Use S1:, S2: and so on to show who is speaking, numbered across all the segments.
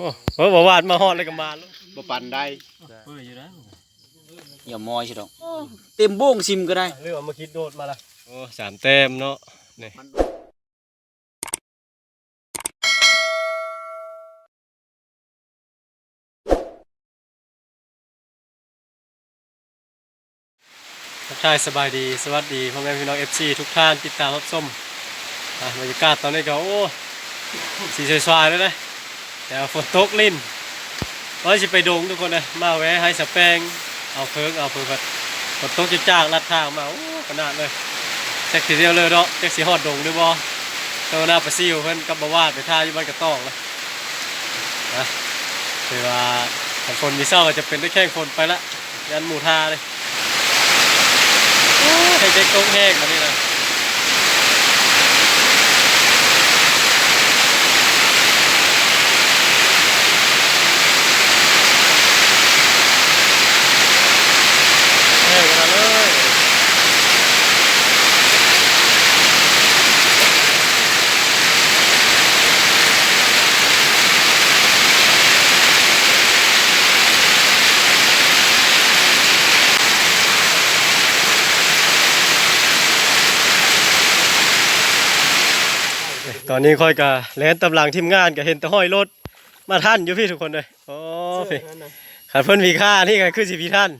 S1: โอ้บ่วาดมาฮอดเลยก็มาลูก
S2: บ่ปั่นได้
S1: เปื่อยอยู่นะ
S3: อย่ามอยใช่ดอกเต็มโบ้งซิมก็ได้
S1: เรื่องมาคิดโดดมาละโอ้3 แต้มเนาะนี่ทักทายสบายดีสวัสดีพ่อแม่พี่น้อง FC ทุกท่านติดตามรับชมบรรยากาศตอนนี้ก็โอ้สีสวยๆเลยนะแต่ฝนตกลิ้นเราจะไปดงทุกคนเลยมาแวะให้สแปงเอาเพิงแบบฝนตกจะจ้างลัดทางมาโอ้ขนาดเลยแจ็คสีเดียวเลยเนาะแจ็คสีฮอดดงด้วยบ่เจ้าหน้าไปซิวเพิ่นกับบาวาดไปท่าอยู่บ้านกระต้องนะคือว่าคนมีเศร้าจะเป็นได้แค่คนไปละยันหมู่ท่าเลยให้เจ๊กตกแห้งมานี่นะตอนนี้ค่อยกะแล่นตำหลังทีมงานก็เห็นแต่ห้อยรถมาท่านอยู่พี่ทุกคนเลยโอ้พี่ขันเพิ่นมีค่านี่ไงคือสิพี่ท่าน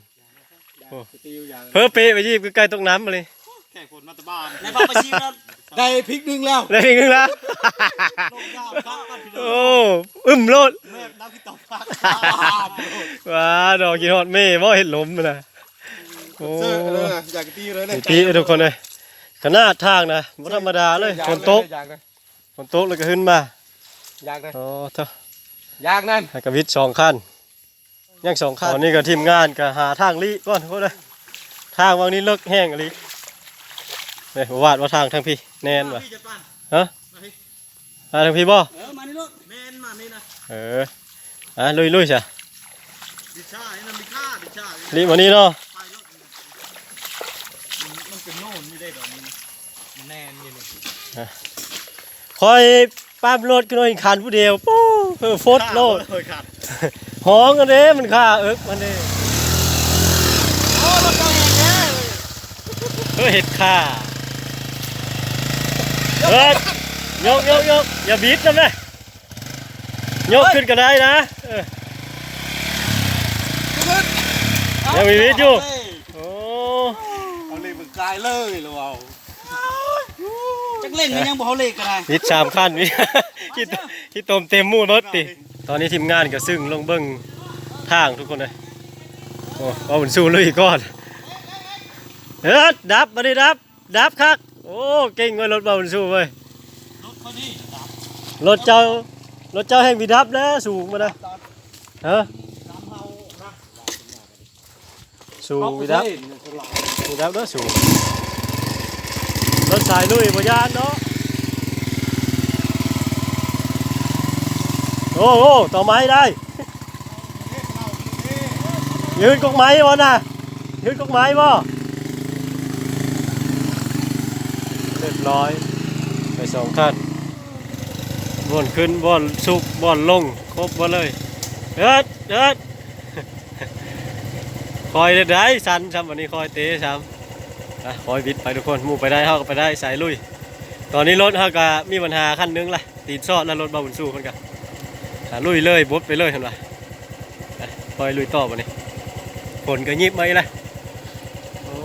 S1: เพิ่มเป๊ะไปยีบใกล้ตรงน้ำมาเลย
S2: แค่คนมาตะบ้าน
S3: ในพ่อไปชิมแล้ว
S2: ได้พริกนึงแล้ว
S1: ได้พริกนึงแล้วโอ้โลด
S2: น้ำพริกตบปาก
S1: ว้าดอกกินฮอดเม่บ่เห็นล้มนะโอ้
S2: อยากตีเลย
S1: ตีทุกคนเลยขนาดทางนะไม่ธรรมดาเลยฝนตกเลยก็ขึ้นมา
S2: อยากเลย
S1: โอ้เท่า
S2: อยากนั่น
S1: ให้กระวิด2 ขั้นยัง2 ขั้นตอนนี้ก็ทีมงานก็หาทางลี้ก่อนทุกคนเลยทางวางนี้เลิกแห้งอะไรเนี่ยวาดว่าทางพี่แน่นว่ะฮะทางพี่บ่
S3: มานี่ลูกแม่นมานี่
S1: นะลุยใช่
S3: ดิชานี่นะมีค่าดิชา
S1: ลี้มานี่เนาะ
S3: มันเป็นโน่นนี่ได้ดอกนี้มันแน่นอยู่นี่
S1: คอยปั๊มรถกันหน่อยคันผู้เดียวปู้ฟดโลดห้องกันเด้มันค่ามันเด้
S3: โอ้รถเราเอง
S1: เห็ดค่า ยกอย่าบีบนะแม่ยกขึ้นก็ได้นะยังมีบีบอยู่โอ้
S2: เอาเลยมันกลายเลยหรือเปล่า
S3: จักเล่นกันยังบ่เขาเล่นกันได้
S1: บีบ3 ขั้นวิที่ต้มเต็มหมู่รถติตอนนี้ทีมงานก็ซึ่งลงเบิ้งทางทุกคนเลยโอ้เอาเหมือนสู้เลยก่อนดับมาดิดับคักโอ้เก่งเลยรถเบาเหมือนสู้เว้ยรถเจ้าแห่งวิดับแล้วสูงมานะสูงวิดับแล้วสูงรถสายลุยบยานเนาะโอ้ต่อไม้ได้ยืนกกไม้บ่นะยืนกกไม้บ่เรียบร้อยไป2 ขั้นบ่อนขึ้นบ่อนสุกบ่อนลงครบบ่เลยเด็ดคอยได้สันซ้ำวันนี้คอยเตะซ้ำคอยบิดไปทุกคนมู่ไปได้เฮาก็ไปได้สายลุยตอนนี้รถเฮาก็มีปัญหาขั้นนึงล่ะตีนซอดแล้วรถเบาบุญสู้เพิ่นก็ลุยเลยบดไปเลยเห็นป่ะคอยลุยต่อบ่นี่ฝนก็ยิบมาอีกแล้วโอ้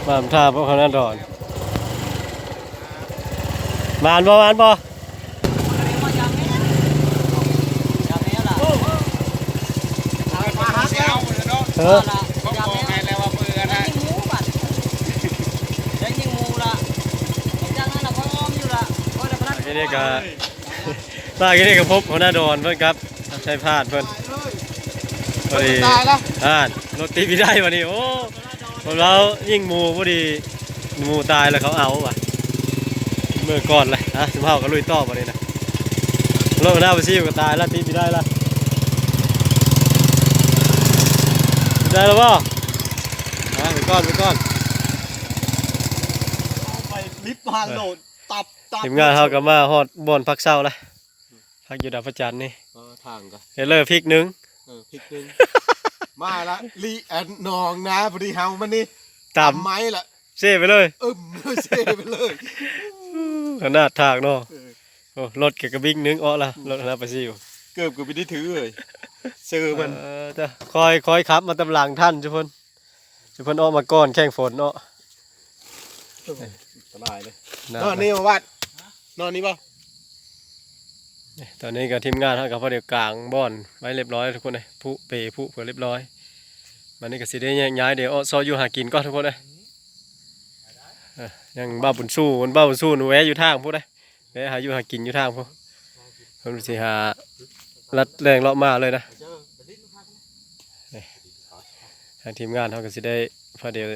S1: มาท่าพวกเขานั่นดอนมานบ่นี่ก็พบหัวหน้าดอนเพื่อนครับใช้พลาดเพื่อนพอดีรถตีไม่ได้วันนี้โอ้ผมเรายิ่งมูพอดีมูตายแล้วเขาเอาว่ะเมื่อก่อนเลยสมภาพก็ลุยต่อมาเลยนะฝ รถหน้าไปซิวก็ตายแล้วตีไม่ได้ละได้แล้วป่ะไปก่อน
S3: ไปลิฟต์มาโหลดตับ
S1: ทีมงานเขาก็มาฮอดบ่อนพักเช้าละพักอยู่ดาวพระจันทร์นี่
S2: ทางก็
S1: เฮเลอร์พริกหนึง
S2: พริกนึงมาละลีแอนนองนะพอดีเฮามันนี่
S1: ตาม
S2: ไม้ละ
S1: เซ่ไปเลย
S2: เซ่ไปเลย
S1: ขนาดทางเนาะโอ้รถเกี่ยวกับบิ๊กนึงอ้อละรถหน้าไปซิว
S2: เกือบกูไม่ได้ถือเลยซื้อมัน
S1: จะคอยขับมาตำหลังท่านจุพนออกมาก่อนแข่งฝนเนาะ
S2: สบายเลยนอนนี่มาวัดนอนนี่ป่ะ
S1: ตอนนี้กับทีมงานเขากับพอเดียวกลางบ่อนไว้เรียบร้อยทุกคนเลยผู้เปผู้เผื่อเรียบร้อยมันนี่ก็สิได้ย้ายเดี๋ยวซอยอยู่หากินก่อนทุกคนเลยยังบ้าบุญสู้หนูแวะอยู่ทางพวกเลยแวะหาอยู่หากินอยู่ทางพวกคนสิหาลัดแรงเลาะมาเลยนะทางทีมงานเขาก็สิได้พอเดี๋ยว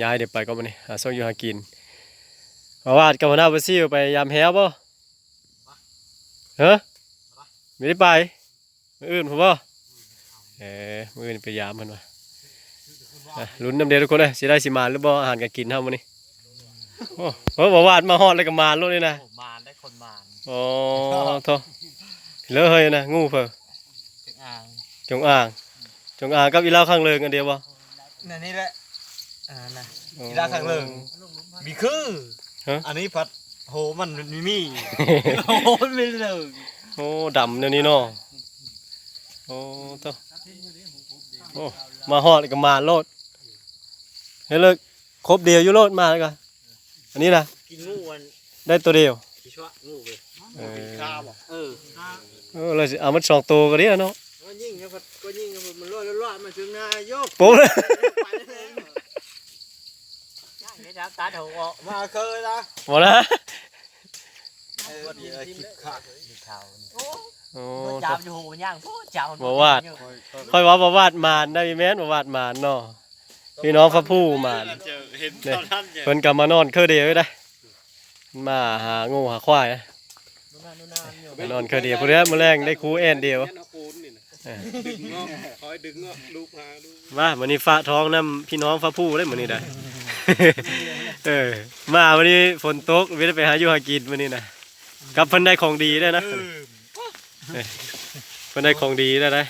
S1: ย้ายเดี๋ยวไปก็มานี่หาซอยอยู่หากินมาวาดกับหัวหน้าบัซิ่วไปยามแฮวบ่เฮ้ไม่ได้ไปมื้ออื่นผมบ่มื้ออื่นไปยามมันวะลุ้นน้ำเดียวทุกคนเลยสิได้สิมาหรือบ่อาหารการกินเท่ามันนี่โอ้บ่วาดมาฮอดแล้วก็มาลุ้นเลยนะ
S3: มานได้คนมาน
S1: อ๋อโธ่เลอะเฮ้ยนะงูเพิ่น
S3: จงอ่าง
S1: จงอ่างกับอีเหล้าข้างเลิงกันเดียวบ่
S3: นี่แหละนะกีฬาข้างเลิงมีคืออันนี้ผัดโหมันมีโหมันมีเลิง
S1: โอ้ดำเดี๋ยวนี้เนาะโอ้โธ่โอ้มาฮอดแล้วก็มาโลดเฮ้ยเลิกครบเดียวอยู่โลดมาแล้วกันอันนี้นะ
S3: กินงูวัน
S1: ได้ตัวเดียว
S3: กี่ชั่วงูเลย
S2: ข้าวบ่
S1: เราสิเอามัน2ตัวก็ดีเนาะ
S3: ก็ยิ่งครับมันรอดมาถึงนายก
S1: ปุ๊บเลย
S3: ตัดหัวมาเคยนะ
S1: หมดแล้ว
S3: คิดขาดข่าว
S1: โอ้
S3: จับอยู่ย่างพูดจับ
S1: บ่วาดค่อยว่าบ่วาดมานได้แม่นบ่วาดมานเนาะพี่น้องพระผู้มาน
S3: เห็นตอนนั้น
S1: เพิ่นก็มานอนคือเดียวได้มาหางูหาควายมานอนคือเดียวพุ่นเด้อมื้อแรงได้ครูแอนเดียว
S2: ดึงเงาะคอยดึงเงาะลูกพาลูก
S1: มามื้อนี้ฟ้าท้องนำพี่น้องพระผู้ได้มื้อนี้ได้ มาวันนี้ฝนตกไม่ได้ไปหาอยู่หากินวันนี้นะกับเพิ่นได้ของดีได้นะเพิ่นได้ของดีได้ได้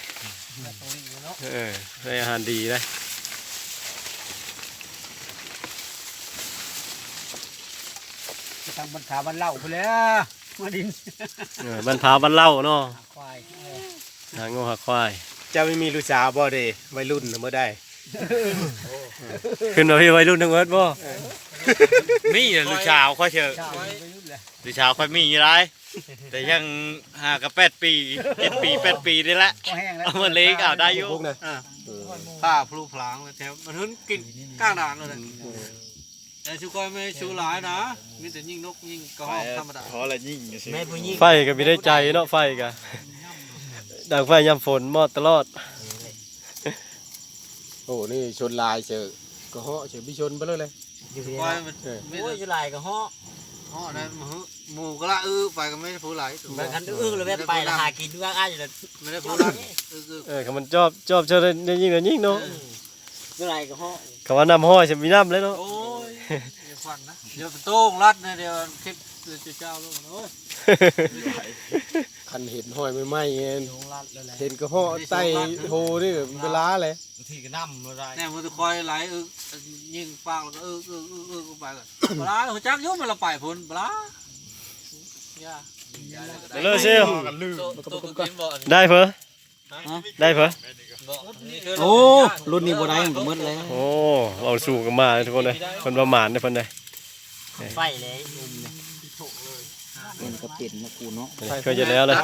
S1: ได้อาหารดีได้
S3: ทางบรรขาบรรเล่าไปแล้วมาดิน
S1: บรรพาบรรเล่าเนาะ
S3: ควาย
S1: หางูหาควาย
S2: จะไม่มีลูกสาวบ่เด้วัยรุ่นน่ะเมื่อได้
S1: ขึ้นมาพี่วัยรุ่นทั้งหมดบ่
S4: มีลูกชาวค่อยเถอะลูกชาวค่อยมีอยู่ไรแต่ยังหากับ8 ปี7 ปี8 ปีนี่แหละ
S3: ก็แห้งแล้ว
S4: เอามาเล็กเอาได้อยู่
S2: พวกน่ะ
S4: ผ้าพลูพลางแถวมันหึ้นกินก้างด่างเลยแต่ชูก้อยไม่ชูหลายนะมีแต่ยิงนกยิงกระหอบธรรมดา
S2: ขอละยิ่งสิ
S3: แม่ผู้หญิง
S1: ไฟก็มีได้ใจเนาะไฟก็ดังไฟยามฝนมอดตลอด
S2: โอ้นี่ชนลายเจอก็เหาะเฉยพี่ชนไปเลย
S3: อยู่ที่
S4: ก้อย
S3: นั่น
S4: มัน
S3: โอ้ยจุฬาก็ฮ้อ
S4: ห่อนั้นหมูก็ละไปก็ไม่ได้พูดหลาย
S3: บางคันอึ้งเลยแม่ไปละหากินด้วยอ้ายอยู่เลย
S4: ไม่ได้พูดหลาย
S1: คำมันชอบเชิญได้ยิ่งเนาะ
S3: จุฬาก็ฮ้อ
S1: คำว่าน้ำห้อยจะมีน้ำเลยเนาะ
S4: โอ้ยอย่าฟังนะเดี๋ยวโต้งรัดนะเดี๋ยวคลิปเจ้าลูกโอ้ย
S2: คันเห็นห้อยไม่ไหมเอง
S3: ลงลาดเลยแหละ
S2: เห็นก็เหาะใต้โหนี่เวลาเลย
S3: บางทีก็น้ำอะไร
S4: เนี่ยมันจะคอยไหลยิงปากแล้วก็ไปก่อนปลาหัวจักยุ่งมันละไปพ้นปลา
S1: เลิกเชียว
S4: ตัวกินบ่
S1: ได้เพอได้เพอ
S3: โอ้รุ่นนี้บ่ได้มันมืดเลย
S1: โอ้เราสู้กันมาทุกคนเลยคนประมาณได้เพิ่นได้
S3: ไฟเลยมุมเนี่ยเป็นกระปิ่นนะกูเนาะ
S1: ก็จะแล้วแล้ว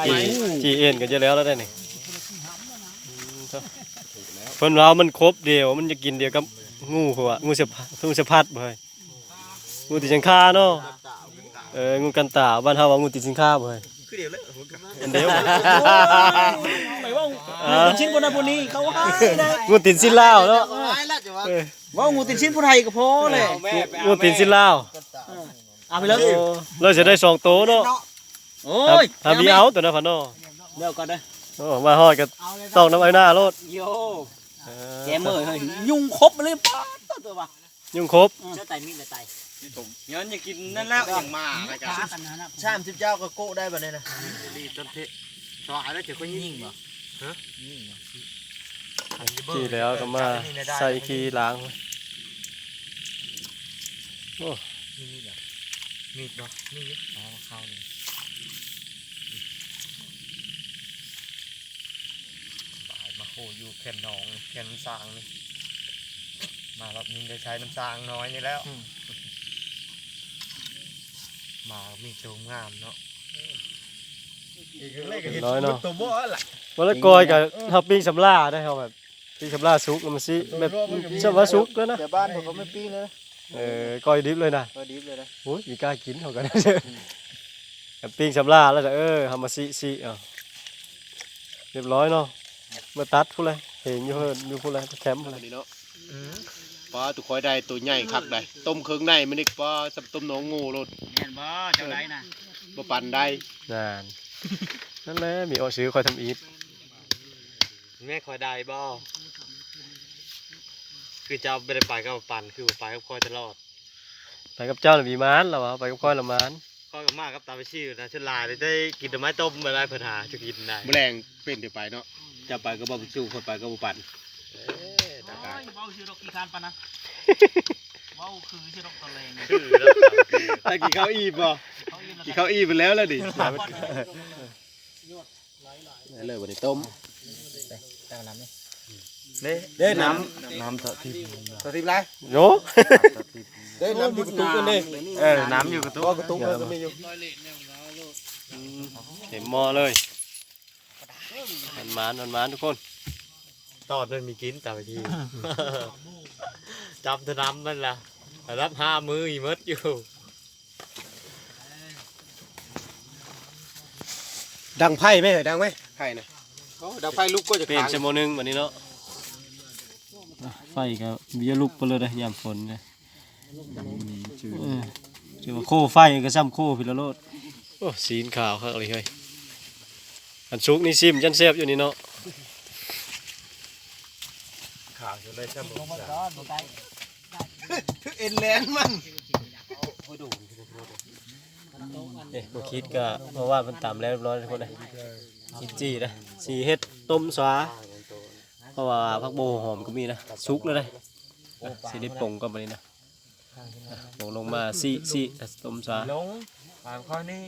S1: จีเอ็นก็จะแล้วได้นี่เพิ่นเรามันครบเดียวมันจะกินเดียวกับงูหัวงูเสพัดบ่เฮ้ยงูติดสินค้าเนาะงูกันตาบ้านเฮาว่างูติดสินค้าบ่เฮ้ยคือเดียวเลยอันเดียว
S3: ไม่ว่างูติดชิ้นบนนั้นบนนี้เขาให้ได้
S1: งูติดสินลาวเนาะ
S3: ว่างูติดชิ้นผู้ไทยก็พอเลย
S1: งูติดสินลาว
S3: เอาไปเลย
S1: เราจะได้2โตเนาะ
S3: โอ้ย
S1: ถ้ามีเอาตัวนั้นพันเนาะ
S3: เดี๋ยวก่อนเด้อ
S1: โอ้มาฮอดก็ต้องน้ำไอ้หน้าโลด
S3: โยแกมือเฮ้ยยุงครบเลยป้าตัววะ
S1: ยุ่งครบ
S3: เจ้าไตมีแต่ไตย้อนอย่ากินนั่นแล้วอย่างมาอะไรกัน30 เจ้าก็โก้ได้แบบนี้นะดีจนเทสวายแล้วจะก็ยิ่งเหรอฮะ
S1: ที่แล้วก็มาใส่ขี้ล้างโอ้
S3: มีดบ่นี่อ๋อเข้าเลยตายมาโคอยู่แค่นน้องแค่น้ำสางนี่มารอบนี้ได้ใช้น้ำสางน้อยนี่แล้วมามีตัวงามเนาะ
S1: น้อยเนาะ
S3: ตัวบ่ล่ะ
S1: วันละกอยกับเฮาปิ้งสำลาได้เฮาแบบปิ้งสำลาสุกแล้วมันสิแบบใช่ว่าสุกแล้วนะ
S3: แต่บ้านผมก็ไม่ปิ้งเลย
S1: กอยดิบเลยนะ
S3: ก็ดิบเลยนะ
S1: โอ้ยมีกล้ากินเขากันแบบปิ้งสำลาแล้วทำมาสิเรียบร้อยเนาะมาตัดพูดเลยเห็นอยู่เฮิร์นอยู่พูดเลยแคมป์พูดเลย
S2: นี่เนาะปลาตัวคอยได้ตัวใหญ่คักได้ต้มเครื่องในมันนี่ปลาสับต้มหนองงูโลด
S3: แม่นบ่เจ้าได้นะ
S2: บ่ปั่นได้
S1: นั่นแหละมีโอซื้อคอยทำอีท
S3: แม่คอยได้บ่คือเจ้าไม่ได้ไปกับปั่นคือไปกับคอยตลอด
S1: ไปกับเจ้าหน่ะมีม้านเราไปกับก้อยละม้าน
S3: คอยกับมากกับตาไปชื่อนะฉลาดได้กินดอกไม้ต้มอะไรเพิ่นหาจะกินได้
S2: แมลงเป็นเดี๋ยวไปเนาะจะไปก็บ่สู้คนไปก็บ่ปั่น
S3: เว้าชื่อดอกกี่คานปะนะเว้าคือชื่อดอกตะเลง
S2: แต่กี่ข้าวอีบบ่กี่ข้าวอีบไปแล้วดิเลยวันนี้ต้ม
S3: เด้น้ำสะทิบ
S2: สติบไร
S1: โย
S2: เด้น้ำอยู่กระตุกกันดิ
S3: น้ำอยู่กับตัว
S2: กระตุกมันมีอยู่
S1: เต็มหม้อเลยมันทุกคน
S3: ตอนนั้นมีกินตาไปทีจำถน้ำมันล่ะรับ5 มื้ออีมดอยู่
S2: ดังไพ่ไหมดังไหมไพ่นะดังไพ่ลูกก็จะ
S1: เป็นชั่วโมงนึงวันนี้เนาะไฟก็เบี้ยลุกไปเลยนะยามฝนนะจะมาโคไฟก็ซ้ำโคพิลโรดโอ้สีนขาวครับอะไรเฮ้ยอันซุกนี่ซิมยันเซฟอยู่นี่เนาะ
S3: ข่าวจะเลยจะบอก
S2: เอ็นแลนมัน
S1: มาคิดก็เพราะว่ามันต่ำแล้วเรียบร้อยทุกคนเลยกินจีนะสีเฮ็ดต้มสวาเพราะว่าผักโบหอมก็มีนะซุกเลยนะสีได้ปงก็มาเลยนะปงลงมาสีต้มสวา
S3: ลงปานข้อนี้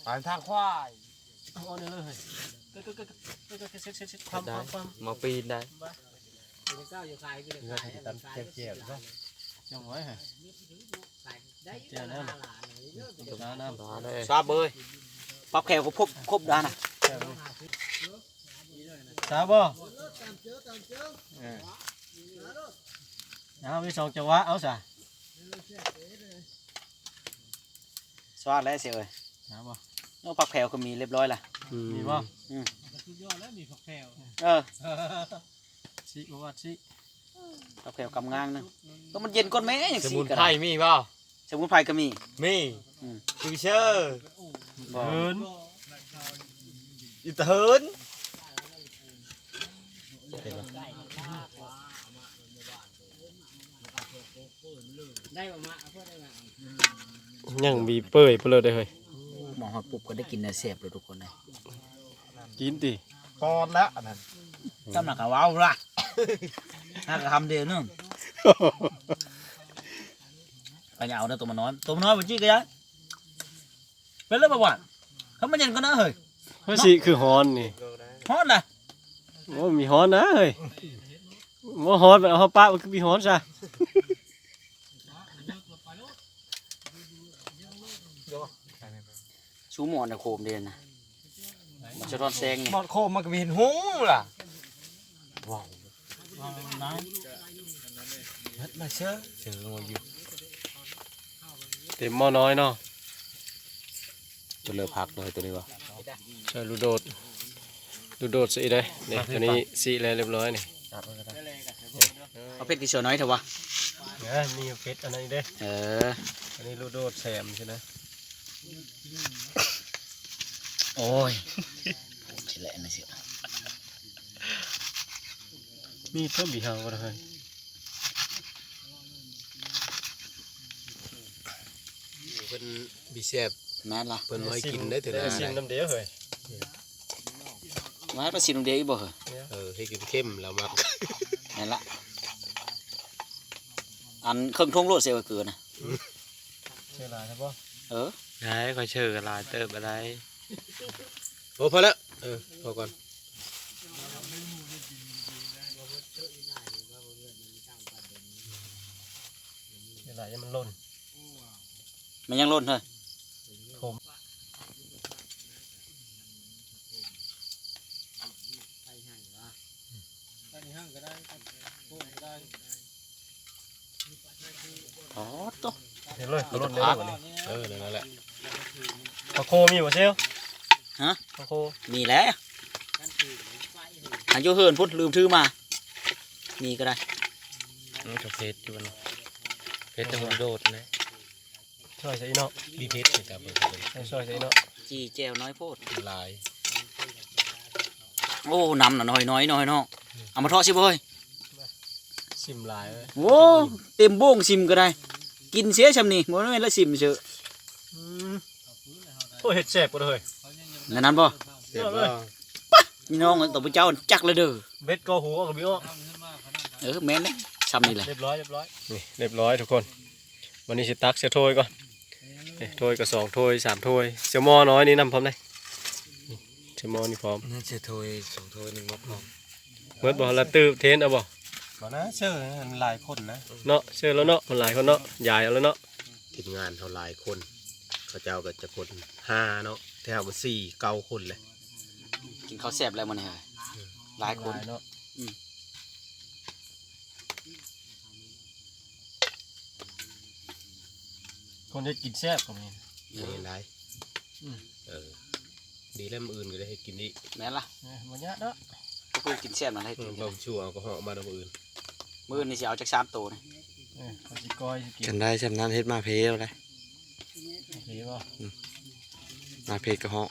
S3: ปานทางควายมาปีนได้
S1: ยังไว้ฮะเจ้าน้ำ
S3: ทราบเบยปับแขวก็ครบด้านน่ะ
S1: ทราบบ่เอามี2จังหวะเอาซะ
S3: สวัสดีเสียเอ้ย
S1: ทราบบ่
S3: น้องปับแขวก็มีเรียบร้อยล่ะ
S1: มีบ่ สิบ่ว่าสิ
S3: ปับแขวกำงางนึงก็มันเย็นก้นแม่อย่าง
S4: ส
S3: สิ
S4: มุนไพรมีเปล่า
S3: สมุนไพรก็มี
S4: มีฟิวเชอร์
S1: เอิ้น
S4: อิตาเฮิร์น
S1: ยังมีเปื่อยเปลือยได้เฮ้ย
S3: หมอหอดปุ๊บก็ได้กินเสียบเลยทุกคนเลย
S1: กินติ
S2: ตอนแล้วอันนั้น
S3: สำนักข่าวว้าวละน่าจะทำเดียวนึงไปเอาเด้อตัวมันน้อยมันจี้กันยังเป็นเรื่องประวัติเขามันเย็นก็นะเฮ้ย
S1: เฮ้ยสิคือฮอนนี่
S3: ฮอดนะ
S1: โอ้มีฮอนนะเฮ้ยว่าฮอนมันเอาปะมันคือมีฮอนซะ
S3: ชูหมอนในโคมเดียนนะมันจะรอนแซงนี่
S4: หมดโคมมันก็มีเห็นหุ้งล่ะว้าวเฮ็ดมาเชื่อเจอมาอยู่
S1: เต็มหม้อน้อยเนาะ
S2: จะเลิกพักเลยตัวนี้วะ
S1: ใช่ลูกโดดสิได้นี่ตัวนี้สิแล้วเรียบร้อยนี่
S3: เอาเพชรกี่เสือน้อยเถอะวะ
S1: นี่เป็ดอันนี้เด้
S3: เออ
S1: อันนี้ลูกโดดแซมใช่ไหม
S5: โอ้ยเฉลยนะเสีย
S1: มีเพิ่มบีหางก็ได้
S2: เป็นบีเซฟ
S5: แม่นล่ะ
S2: เพิ่นมาให้กินได้ถึง
S1: ได้ชิมน้ำเดียวเฮ้ย
S5: มาให้ประสิทธิ์ตรงเดียวอีกบ่เหรอ
S2: ให้กินเข้มแล้วมัก
S5: แม่นละอันเครื่องทงโลดเซลล์เกลือนะ
S1: เชื่อลายใช่ปะ
S5: เออ
S4: ได้ก็เชื่อกันลายเติบอะไร
S2: โอ้พอแล้วพอก่อน
S1: เชื่อลายยังมันหล่น
S5: มันยังล้นเถอะ
S1: ผม
S5: อ๋อตุ๊
S1: เดี๋ยวเลยหล่นเลยวันนี้
S2: นั่นแหละ
S1: ปลาโคมีบ่เชล
S5: ฮะ
S1: ปลาโค
S5: มีแล้วอันโยเฮิร์นพุ่นลืมถือมามีก็ได้
S4: กับเพชรอยู่นะเพชรจะหุ่นโดดนะ
S1: ช่วยใส่เนาะ
S2: บีเพชรจับเลย
S1: ช่วยใส่เนาะ
S5: จีแจวน้อยโพด
S2: ลาย
S5: โอ้น้ำน่ะน้อยน้องเอามาทอดสิบ่เฮ้ย
S1: ชิมลายเลย
S5: โอ้เต็มโบ้งซิมก็ได้ กินเสียชำนี่บ่แม่นละซิมเชื่อ
S1: โอ้เห็ดแซ่บก็เลย
S5: นั่นนั่นบ่
S2: เสร็จแล้ว
S5: นี่น้องตัวพระเจ้าจักเลยเด้อ
S1: เบ็ดก็หัวกับบิ้ว
S5: แม่นเลยชำนี่แหละ
S1: เรียบร้อยนี่เรียบร้อยทุกคนวันนี้สิตักเสียถ้วยก่อนถ้วยก็2ถ้วย3ถ้วยเสียหม้อน้อยนี่นำพร้อมได้เสียหม้อนี่พร้อม
S4: นั่นเสียถ้วย2ถ้วย1มกพร้อม
S1: เมื่อบ่ละตื้อเทนเอาบ่
S2: บ่นะเชื่อมันหลายคนนะ
S1: เนาะเชื่อแล้วเนาะมันหลายคนเนาะยายเอาแล้วเนาะ
S2: ทีมงานเขาหลายคนเขาเจ้าก็จะคน5เนาะแถวมา4 9คนเลย
S5: กินข้าวแซ่บแล้วมื้อนี้หลายคน
S1: เนาะคนจะกินแซ่บกว่านี้
S2: นี่หลายดีแล้วมื้ออื่นก็ได้ให้กินอีก
S5: แม่นล่ะ
S1: มันยะเนาะ
S5: ก็คือกินแซ่บนั่นให้กิน
S2: บ่ชั่วเอาก็เหาะมามื้ออื่น
S5: มื้อนี้สิเอาจัก3ตัวนี่
S1: เขาสิก้อยสิกิน
S4: กันได้จำนั้นเฮ็ดมาเพลเลย
S1: ดีป่ะ
S4: มาเพลกระเหาะ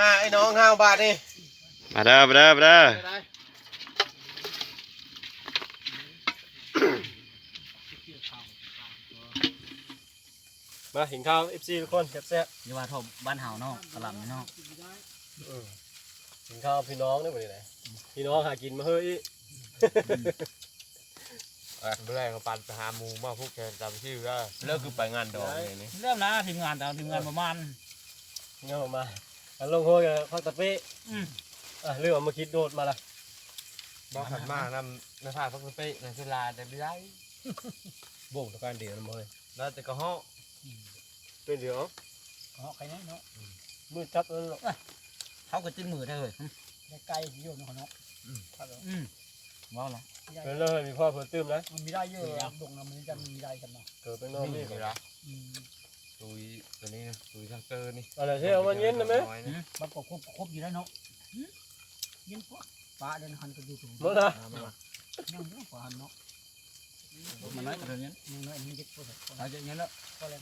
S2: มาไอ้น้อง5 บาทนี่
S4: มาเด้อ
S1: มาหินข้าว FC ทุกคนแซ่บ
S5: อย่าว่าทบบ้านเฮาเนาะกะหล่ำนี่เนาะ
S1: หินข้าวพี่น้องนี่บ่ได้ไหนพี่น้องหากินมาเฮ้ย
S4: เมื่อไรเขาปั่นไปหาหมูมาพวกแกจำชื่อก็
S2: แล้วคือไปงานดองเลยนี่
S5: เริ่มนะทีมงานแต่ทีมงานประมาณ
S1: เงี้ยมาลงโหกับพักตะเป้เรื่องเอามาคิดโดดมาละ
S4: บอกขันมากน้ำผ้าพักเป๊ะนั่นคือลาแต่ไม่ได้
S1: บ่งตะการเดียวมาเลย
S4: แล้วแต่กระเหาะ
S1: เป็นเดี๋ยว
S5: เนาะใครเนาะ
S1: มือจับแล้วหรอก
S5: เขาก็จิ้มมือได้เลยไกลๆอยู่เนาะเนาะว้าวละ
S1: เป็นเลยมีพ่อเพิ่มตื้มนะ
S5: มันมีได้เยอะดงนะมันจะมีได้กันเนาะ
S1: เกิดเป็นน้องนี่
S4: นี่ละตุยตัวนี้ตุยทางเตอร์นี่
S1: อะไรเช่เอามาเย็นนะไหม
S5: มันก็ครบอยู่ได้เนาะยินพวกปลาเดินหันก็อยู่ตรง
S1: หมดละ
S5: ยังเยอะกว่าหันเนาะมันน้อยกว่าเดิมนี้ยังน้อยมันเยอะกว่าอาจจะงั้นแล้วก็เลย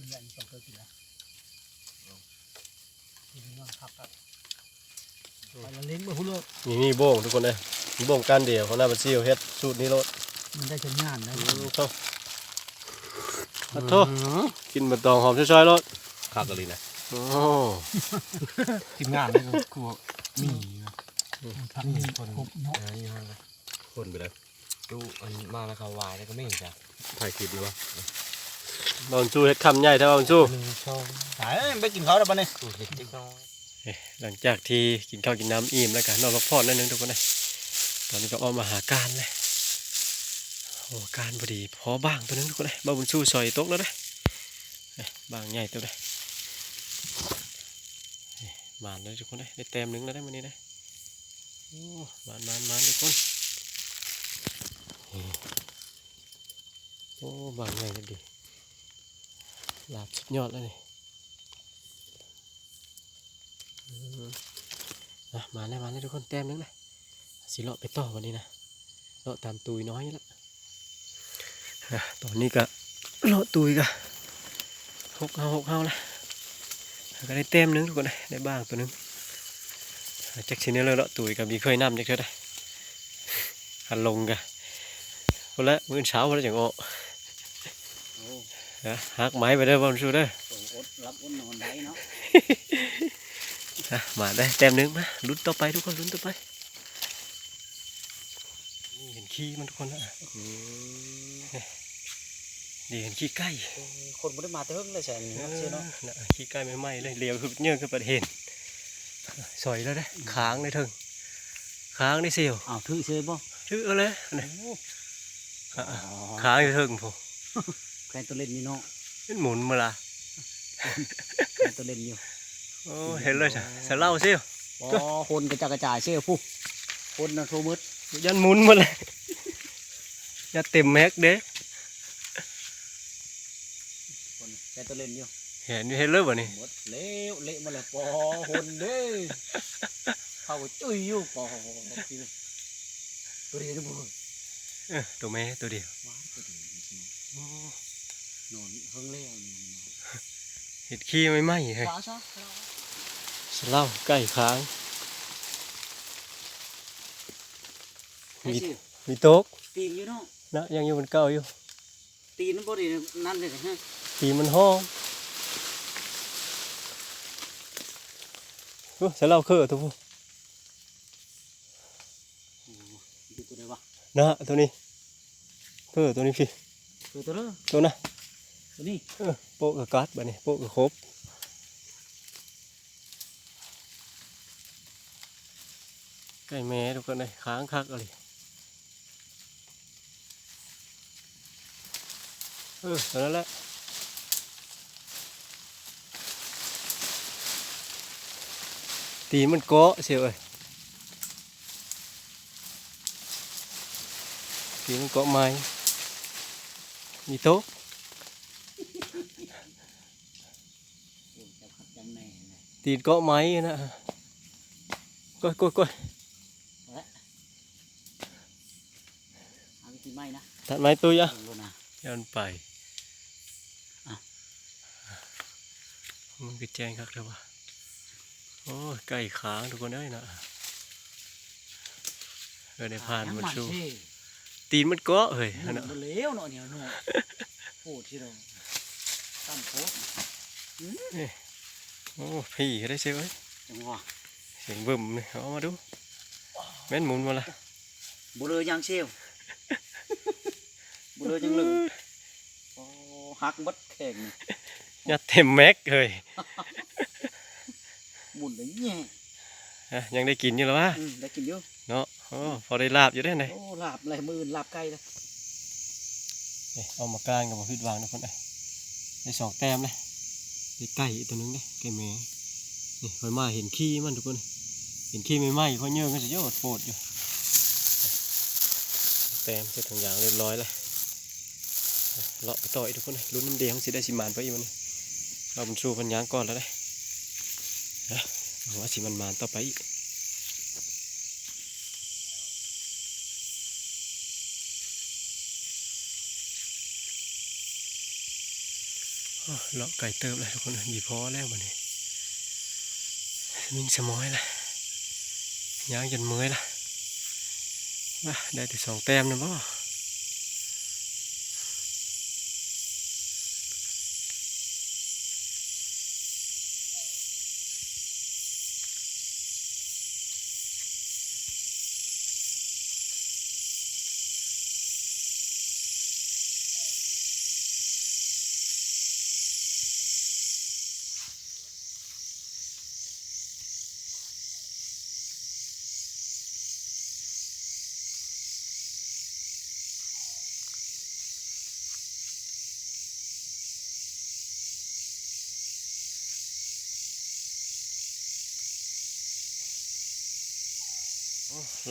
S5: ใหญ่สองตัวกี่ละที่นี่มันขับครับไปละเล้งมาหุ่นเลย
S1: นี่โบ่งทุกคนเลยโบ่งการเดียวเขาหน้าบัญชีเฮ็ดสูตรนี้รถ
S5: มันได้จะงานได้
S1: โทษโทษกินบะตองหอมช่วยๆรถ
S2: คักกะลีนะ
S1: โอ้
S4: ทีมงานเลยกูมี
S5: ทำนี่คนเนาะ
S2: คนไปแล้ว
S4: ดูอันมาแล้วเขาวายแล้วก็ไม่เห็นจ้ะ
S2: ถ่ายคลิปเลยวะ
S1: นอนสู้เฮ็ดคำใหญ่เท่ามันสู้
S4: ช่อง
S5: หายไปกินเขาแล้วปะเนี่ย
S4: สูตรเล็กน้อย
S1: หลังจากที่กินข้าวกินน้ำอิ่มแล้วกันนอนพักผ่อนนิดนึงทุกคนเลยตอนนี้ก็ออกมาหาการเลยโอ้การพอดีพอบ้างตัวนึงทุกคนเลยบ้าบุญสู้ซอยตกแล้วนะบางใหญ่ตัวเลยหมานเลยทุกคนเลยได้เต็มนึงแล้วได้วันนี้เลยโอ้หมานทุกคนโอ้บางใหญ่เลยดีลาบสุดยอดเลยนี่ มาแล้วทุกคนแต้มนึงนะสิเลาะไปต่อวันนี้นะเลาะตามตุยน้อยแล้วตอนนี้ก็เลาะตุยก็หกเฮาละก็ได้แต้มนึงทุกคนได้บ้างตัวนึงจักชิ้นนี้เลยเลาะตุยกับมีเคยนำจักเท่าไดหันลงกันคนละมื้อเช้าคนละจังอหักไม้ไปเด้อบอลชูเด้อ
S5: รับอุ่นนอนได้เนาะ
S1: มาได้แต้มนึงมาลุ้นต่อไปทุกคนลุ้นต่อไปนี่เห็นขี้มันทุกคนนะนี่เห็นขี้ไก่
S5: คนบ่ได้มาแต่เฮิงเลยแสนเนาะเชื่อเนาะ
S1: ขี้ไก่ไม่ไหม้เลยเลี้ยวคือเนื้อคือประเห็นสอยแล้วได้ค้างได้ถึงค้างได้เสียว
S5: อ้าวถือเชื่อบ่
S1: ชื่ออะไรค้างอยู่ถึงผม
S5: แฟนตัวเล่นนี่เนาะ
S1: เป็นหมุนมาละ
S5: แฟนตัวเล่นอยู่
S1: โอ้เห็นเลยจะเล่าเสียว
S5: บ่คนกระจายเชื่อผู้คนน่ะโทรมืด
S1: ยันหมุนมาเลยยันเต็มแม็กเด้
S5: คนแฟนตัวเล่นอยู่
S1: เห็นเลยบ่นี่
S5: หมดเละมาแล้วปอคนเด้เขาจุ้ยอยู่ปอตัวเดียวนะบ่
S1: ตัวแม่ตัวเดียว
S5: ว้าวตัวเดียวนอนเฮิงแล้วนี่
S1: เห็ดขี้ไม่ไหม้เลย
S5: ฟ้าซะ
S1: เล่าไก่ค้าง
S5: มี
S1: มีโต๊ะ
S5: ตีนอยู่เนาะ
S1: นะยังอยู่บนเก่าอยู่
S5: ตีนบ่ได้นั่นเลยฮะ
S1: ตีมันห้องจะเล่าคือตัวผู้
S5: อยู่ตัวใดวะ
S1: นะตัวนี้คือตัวนี้พี่
S5: ตัวเด้อ
S1: ตัวน่ะ
S5: ตัวนี้
S1: โป๊ะกับกัดแบบนี้โป๊ะกับครบไก่แม่ทุกคนเลยค้างคักอะไรตัวนั้นแหละตีมันเกาะเสียวเอ้ยตีมันเกาะไม้มีโต๊ะ
S5: จับขัดจังแน่นะ
S1: ตีนเกาะไม้นะก้อย
S5: เอาวิธีไม้นะ
S1: ตัดไม้ตัวอ่ะ
S5: ลงนะ
S1: ย้อนไปมันก็แจ้งครับเถอะวะโอ้ยไก่ค้างทุกคนได้นะได้ผ่านมันชูตีนมันเกาะเฮ้ย
S5: มัน
S1: นะ
S5: เลี้ยวเนาะเนี่ยเนาะโอ้ที่เราตั้มโพส
S1: โอ้พี่ก็ได้เชียวเอ้ย
S5: จังหวะ
S1: เสียงบึ้มเลยเอามาดูแม่นหมุนมาละ
S5: บุเรยังเชี่ยวบุเรยังลืมโอ้หักบัดแข่ง
S1: ยัดเต็มแม็กเลย
S5: หมุนเลยแง่
S1: ยังได้กินอยู่แล้ววะ
S5: ได้กินเยอะ
S1: เนาะโอ้พอได้ลาบอยู่ได้ไหน
S5: โอ้ลาบอะไรมือลาบไก่เลย
S1: เอามากลางกับมาพิดวางทุกคนเลยได้สองแต้มเลยได้ไก่ตัวนึงเลยไก่แม่นี่คอยมาเห็นขี้มันทุกคน เห็นขี้ไม่ไหม้เขาเยอะก็จะโยดโปดอยู่แต้มเสร็จทุกอย่างเรียบร้อยเลยเลาะไปต่ออีกทุกคนเลยลุ้นน้ำแดงสิได้สิมานไปอีกมันเราบรรชูพันยางก่อนแล้วเลยว่าสิมันมานต่อไปอีกเลาะไก่เติบเลยทุกคนหยีพอแล้วมันนี่มิงสมอยละย่างจนเมื่อยละได้แต่สองแต้มนะบ่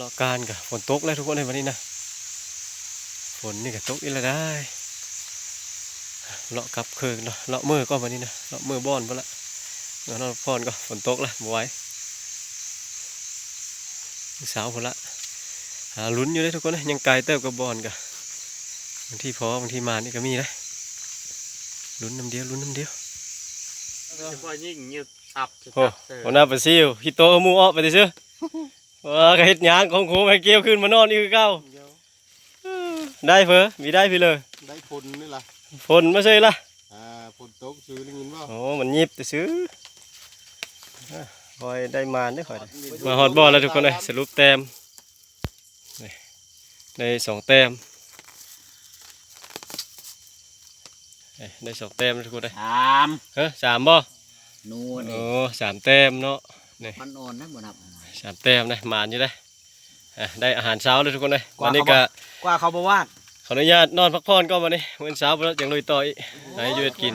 S1: รอการกับฝนตกแล้วทุกคนในวันนี้นะฝนนี่ก็ตกอีกแล้วได้เลาะกลับคืนเนาะเลาะมือก็วันนี้นะเลาะมือบอนไปละแล้วนอนพรก็ฝนตกแล้วบ่ไหว สาวพุ่นละหาลุ้นอยู่เลยทุกคนนะยังไกลเติบกับบอลกะบางทีพอบางทีมานี่ก็มีเลยลุ้นน้ำเดียวลุ้นน้ำเดียว
S3: พอยิ่งยืดอับ
S1: โอ้หัวหน้าปะซิวฮิโตะมูออกไปดิซื้อว่าก็เฮ็ดหยางของโคไปเกี่ยวขึ้นมานอนอีกคือเก่าได้เผอมีได้พี่เลย
S2: ได้ผลนี่ล่ะ
S1: ฝนมาใช่ละ
S2: ผลตกซื้อได้ยินบ่
S1: โอ้มันยิบแต่ซื้อคอยได้มาได้คอยมาฮอดบอลแล้วทุกคนเลยสรุปแต้มนี่ได้2 แต้มได้2 แต้มทุกคนเลย
S5: 3
S1: 3บ่
S5: นู่น
S1: โอ้3 แต้มเนาะนี่
S5: มันอ่อนนะบ่นับ
S1: 3 แต้มนะหมานอยู่เลยได้อาหารเช้าเลยทุกคนเลยวันนี้ก็
S3: กว่าเขาบ่วาด
S1: ขออนุญาตนอนพักผ่อนก่อนวันนี้วันเช้าแล้วยังลุยต่ออีกให้อยืดกิน